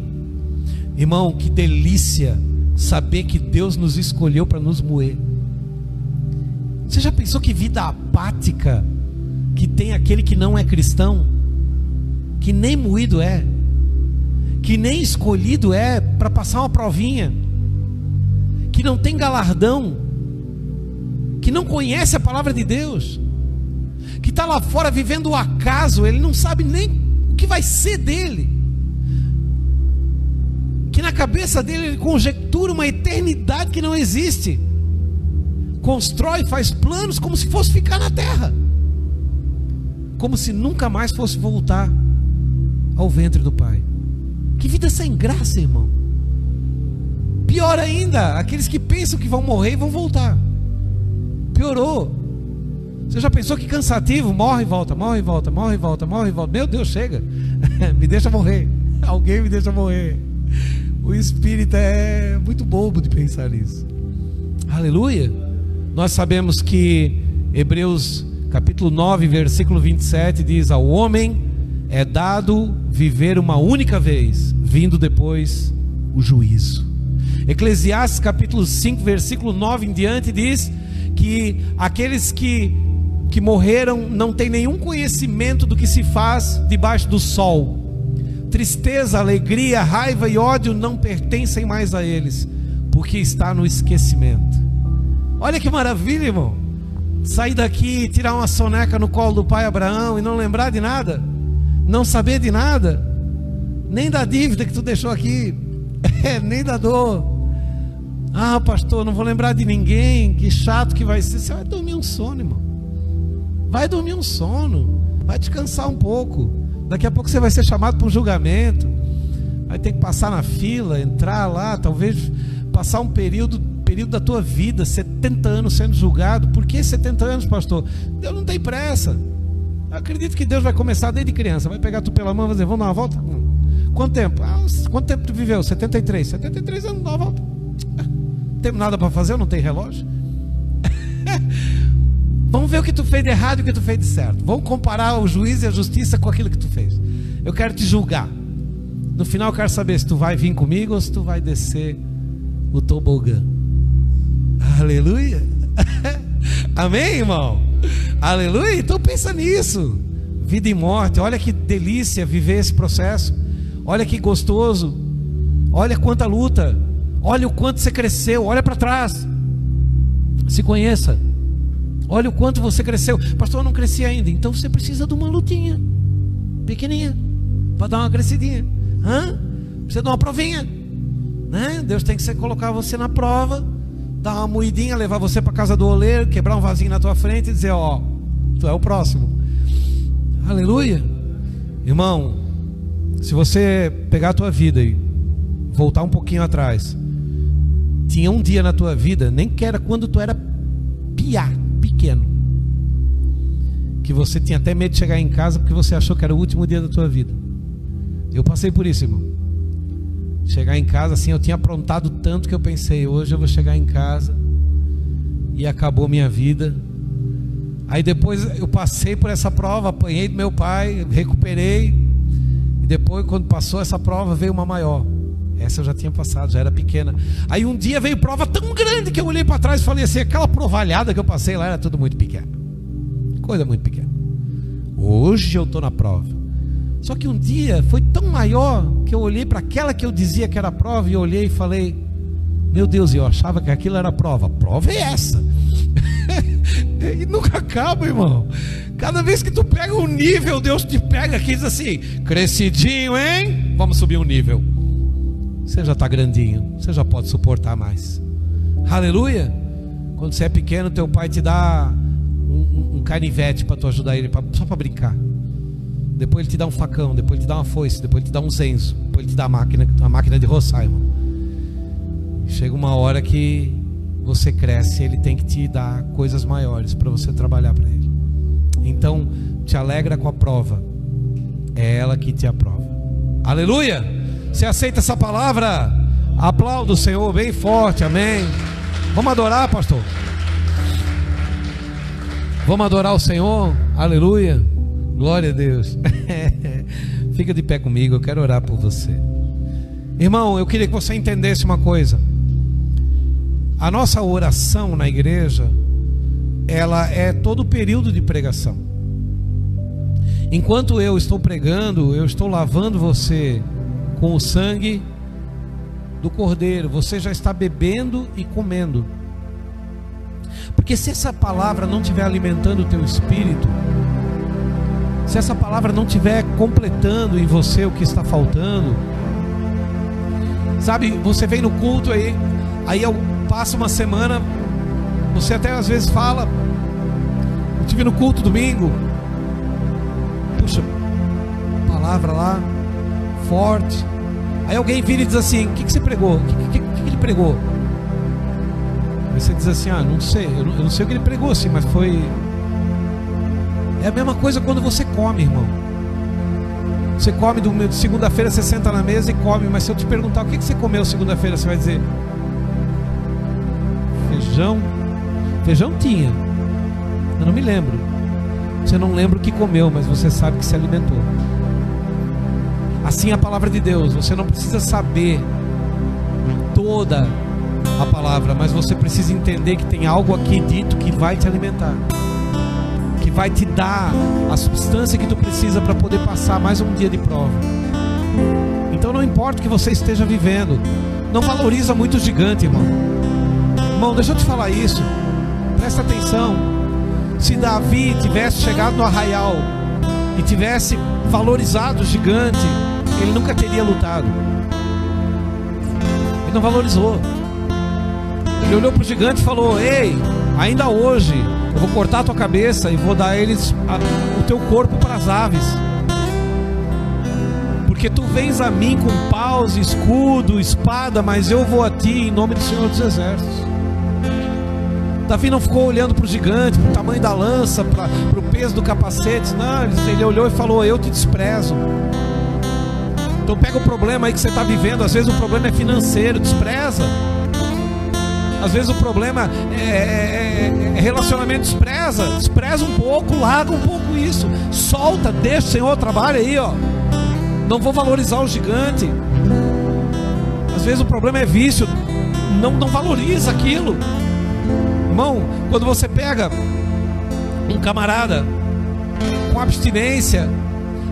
S1: Irmão, que delícia saber que Deus nos escolheu para nos moer. Você já pensou que vida apática que tem aquele que não é cristão, que nem moído é, que nem escolhido é para passar uma provinha, que não tem galardão, que não conhece a palavra de Deus, que está lá fora vivendo o acaso, ele não sabe nem o que vai ser dele, que na cabeça dele ele conjectura uma eternidade que não existe, constrói, faz planos como se fosse ficar na terra, como se nunca mais fosse voltar ao ventre do Pai. Que vida sem graça, irmão. Pior ainda, aqueles que pensam que vão morrer e vão voltar. Piorou. Você já pensou que cansativo? Morre e volta, morre e volta, morre e volta, morre e volta. Meu Deus, chega. Me deixa morrer. Alguém me deixa morrer. O espírito é muito bobo de pensar nisso. Aleluia. Nós sabemos que Hebreus capítulo 9, versículo 27 diz: ao homem é dado viver uma única vez, vindo depois o juízo. Eclesiastes capítulo 5, versículo 9 em diante diz que aqueles que morreram não têm nenhum conhecimento do que se faz debaixo do sol. Tristeza, alegria, raiva e ódio não pertencem mais a eles, porque está no esquecimento. Olha que maravilha, irmão. Sair daqui, tirar uma soneca no colo do pai Abraão e não lembrar de nada, não saber de nada, nem da dívida que tu deixou aqui, nem da dor. Ah, pastor, não vou lembrar de ninguém, que chato que vai ser. Você vai dormir um sono, irmão. Vai dormir um sono, vai descansar um pouco. Daqui a pouco você vai ser chamado para um julgamento, vai ter que passar na fila, entrar lá, talvez passar um período da tua vida, 70 anos sendo julgado. Por que 70 anos, pastor? Deus não tem pressa. Eu acredito que Deus vai começar desde criança, vai pegar tu pela mão e vai dizer: vamos dar uma volta? Quanto tempo? Quanto tempo tu viveu? 73 anos, dá uma volta. Não tem nada para fazer, eu não tenho relógio. Vamos ver o que tu fez de errado e o que tu fez de certo. Vamos comparar o juízo e a justiça com aquilo que tu fez. Eu quero te julgar. No final eu quero saber se tu vai vir comigo ou se tu vai descer o tobogã. Aleluia. Amém, irmão? Aleluia. Então pensa nisso. Vida e morte. Olha que delícia viver esse processo. Olha que gostoso. Olha quanta luta. Olha o quanto você cresceu. Olha para trás. Se conheça. Olha o quanto você cresceu. Pastor, eu não cresci ainda. Então você precisa de uma lutinha pequenininha para dar uma crescidinha. Precisa de uma provinha, né? Deus tem que colocar você na prova, dar uma moidinha, levar você para casa do oleiro, quebrar um vasinho na tua frente e dizer: ó, tu é o próximo. Aleluia. Irmão, se você pegar a tua vida e voltar um pouquinho atrás, tinha um dia na tua vida, nem que era quando tu era pequeno, que você tinha até medo de chegar em casa porque você achou que era o último dia da tua vida. Eu passei por isso, irmão. Chegar em casa assim, eu tinha aprontado tanto que eu pensei: hoje eu vou chegar em casa e acabou minha vida. Aí depois eu passei por essa prova, apanhei do meu pai, recuperei, e depois, quando passou essa prova, veio uma maior. Essa eu já tinha passado, já era pequena. Aí um dia veio prova tão grande que eu olhei para trás e falei assim: aquela provalhada que eu passei lá era tudo muito pequeno, coisa muito pequena. Hoje eu estou na prova. Só que um dia foi tão maior que eu olhei para aquela que eu dizia que era a prova, e eu olhei e falei: meu Deus, eu achava que aquilo era a prova. A prova é essa. E nunca acaba, irmão. Cada vez que tu pega um nível, Deus te pega aqui e diz assim: crescidinho, hein? Vamos subir um nível. Você já está grandinho, você já pode suportar mais. Aleluia. Quando você é pequeno, teu pai te dá um canivete para tu ajudar ele, só para brincar. Depois ele te dá um facão, depois ele te dá uma foice, depois ele te dá um zenzo, depois ele te dá a máquina de roçar, irmão. Chega uma hora que você cresce, ele tem que te dar coisas maiores para você trabalhar para ele. Então, te alegra com a prova, é ela que te aprova. Aleluia. Você aceita essa palavra? Aplauda o Senhor bem forte, amém. Vamos adorar, pastor. Vamos adorar o Senhor, aleluia. Glória a Deus. Fica de pé comigo, eu quero orar por você. Irmão, eu queria que você entendesse uma coisa. A nossa oração na igreja, ela é todo o período de pregação. Enquanto eu estou pregando, eu estou lavando você com o sangue do Cordeiro. Você já está bebendo e comendo. Porque se essa palavra não estiver alimentando o teu espírito, se essa palavra não estiver completando em você o que está faltando, sabe, você vem no culto aí passa uma semana, você até às vezes fala, eu estive no culto domingo, puxa, palavra lá, forte, aí alguém vira e diz assim, o que você pregou? O que ele pregou? Aí você diz assim, não sei, eu não sei o que ele pregou assim, mas foi... É a mesma coisa quando você come, irmão. Você come de segunda-feira, você senta na mesa e come. Mas se eu te perguntar o que você comeu segunda-feira, você vai dizer: feijão. Feijão tinha, eu não me lembro. Você não lembra o que comeu, mas você sabe que se alimentou. Assim é a palavra de Deus. Você não precisa saber toda a palavra, mas você precisa entender que tem algo aqui dito que vai te alimentar, que vai te dar a substância que tu precisa para poder passar mais um dia de prova. Então não importa o que você esteja vivendo, não valoriza muito o gigante, irmão. Irmão, deixa eu te falar isso, presta atenção. Se Davi tivesse chegado no arraial e tivesse valorizado o gigante, ele nunca teria lutado. Ele não valorizou. Ele olhou para o gigante e falou: ei, ainda hoje eu vou cortar a tua cabeça e vou dar o teu corpo para as aves, porque tu vens a mim com paus, escudo, espada, mas eu vou a ti em nome do Senhor dos Exércitos. Davi não ficou olhando para o gigante, para o tamanho da lança, para o peso do capacete. Não, ele olhou e falou: eu te desprezo. Então pega o problema aí que você está vivendo. Às vezes o problema é financeiro, despreza. Às vezes o problema é relacionamento, despreza um pouco, larga um pouco isso, solta, deixa o Senhor, trabalha aí, ó. Não vou valorizar o gigante. Às vezes o problema é vício, não valoriza aquilo. Irmão, quando você pega um camarada com abstinência,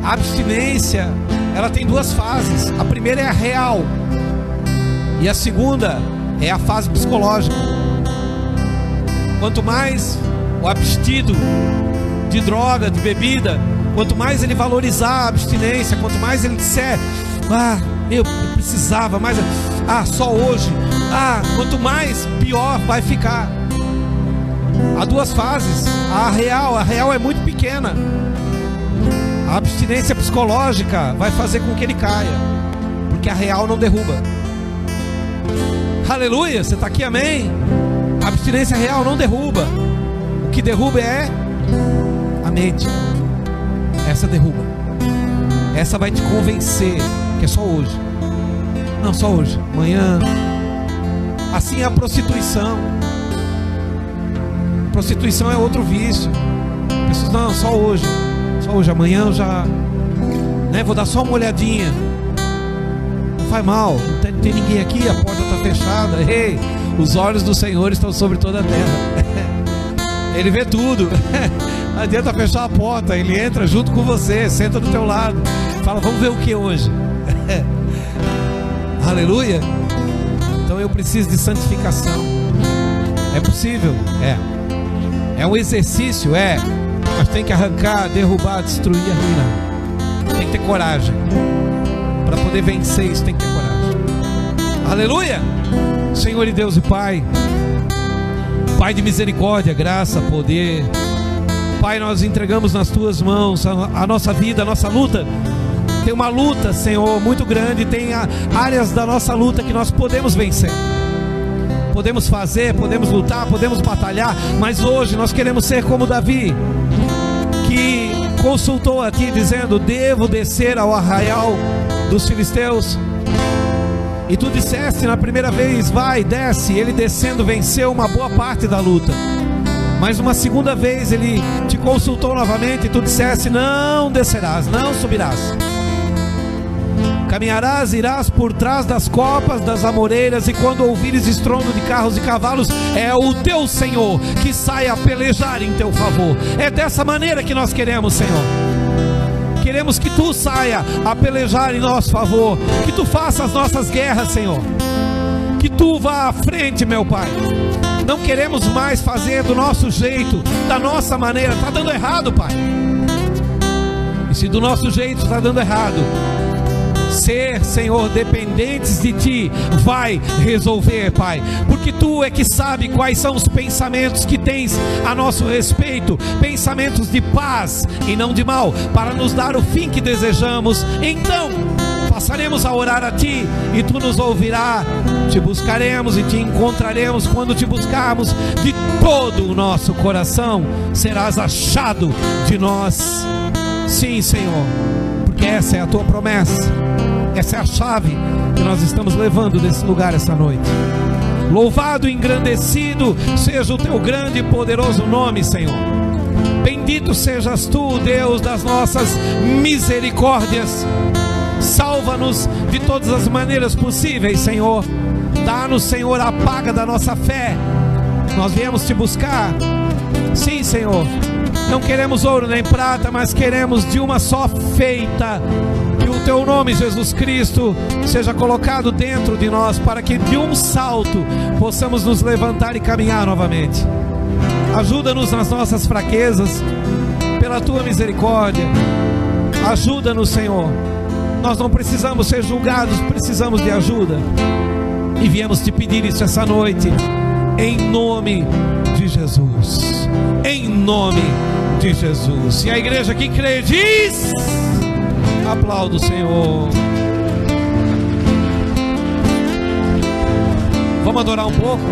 S1: a abstinência, ela tem duas fases. A primeira é a real, e a segunda é a fase psicológica. Quanto mais o abstido de droga, de bebida, quanto mais ele valorizar a abstinência, quanto mais ele disser: eu precisava, mas só hoje, quanto mais, pior vai ficar. Há duas fases. A real é muito pequena. A abstinência psicológica vai fazer com que ele caia, porque a real não derruba. Aleluia, você está aqui, amém? A abstinência real não derruba. O que derruba é a mente. Essa derruba. Essa vai te convencer que é só hoje. Não, só hoje, amanhã. Assim é a prostituição. Prostituição é outro vício. Pessoas, não, só hoje, amanhã eu já, vou dar só uma olhadinha. Não faz mal, não tem ninguém aqui, a porta está fechada. Ei, os olhos do Senhor estão sobre toda a terra. Ele vê tudo. Não adianta fechar a porta, Ele entra junto com você, senta do teu lado, fala: vamos ver o que hoje. Aleluia. Então eu preciso de santificação. É possível? É um exercício, mas tem que arrancar, derrubar, destruir, arruinar. Tem que ter coragem. Para poder vencer isso, tem que ter coragem. Aleluia! Senhor e Deus e Pai, Pai de misericórdia, graça, poder, Pai, nós entregamos nas Tuas mãos a nossa vida, a nossa luta. Tem uma luta, Senhor, muito grande. Tem áreas da nossa luta que nós podemos vencer, podemos fazer, podemos lutar, podemos batalhar. Mas hoje nós queremos ser como Davi, que consultou a Ti dizendo: devo descer ao arraial dos filisteus? E Tu disseste na primeira vez: vai, desce. Ele descendo venceu uma boa parte da luta. mas uma segunda vez ele te consultou novamente e tu disseste: não descerás, não subirás. Caminharás, irás por trás das copas das amoreiras, e quando ouvires estrondo de carros e cavalos, é o teu Senhor que sai a pelejar em teu favor. É dessa maneira que nós queremos, Senhor. Queremos que tu saia a pelejar em nosso favor, que tu faça as nossas guerras, Senhor, que tu vá à frente, meu Pai. Não queremos mais fazer do nosso jeito, da nossa maneira. Está dando errado, Pai. E se do nosso jeito está dando errado, ser, Senhor, dependentes de Ti vai resolver, Pai, porque Tu é que sabe quais são os pensamentos que tens a nosso respeito, pensamentos de paz e não de mal, para nos dar o fim que desejamos. Então passaremos a orar a Ti e Tu nos ouvirás. Te buscaremos e Te encontraremos. Quando Te buscarmos de todo o nosso coração, serás achado de nós. Sim, Senhor, porque essa é a Tua promessa. Essa é a chave que nós estamos levando desse lugar essa noite. Louvado e engrandecido seja o Teu grande e poderoso nome, Senhor. Bendito sejas Tu, Deus das nossas misericórdias. Salva-nos de todas as maneiras possíveis, Senhor. Dá-nos, Senhor, a paga da nossa fé. Nós viemos Te buscar. Sim, Senhor. Não queremos ouro nem prata, mas queremos de uma só feita. Que o Teu nome, Jesus Cristo, seja colocado dentro de nós, para que de um salto possamos nos levantar e caminhar novamente. Ajuda-nos nas nossas fraquezas, pela Tua misericórdia. Ajuda-nos, Senhor. Nós não precisamos ser julgados, precisamos de ajuda. E viemos Te pedir isso essa noite, em nome de Jesus. Em nome de Jesus. E a igreja que crê diz: aplauda o Senhor. Vamos adorar um pouco?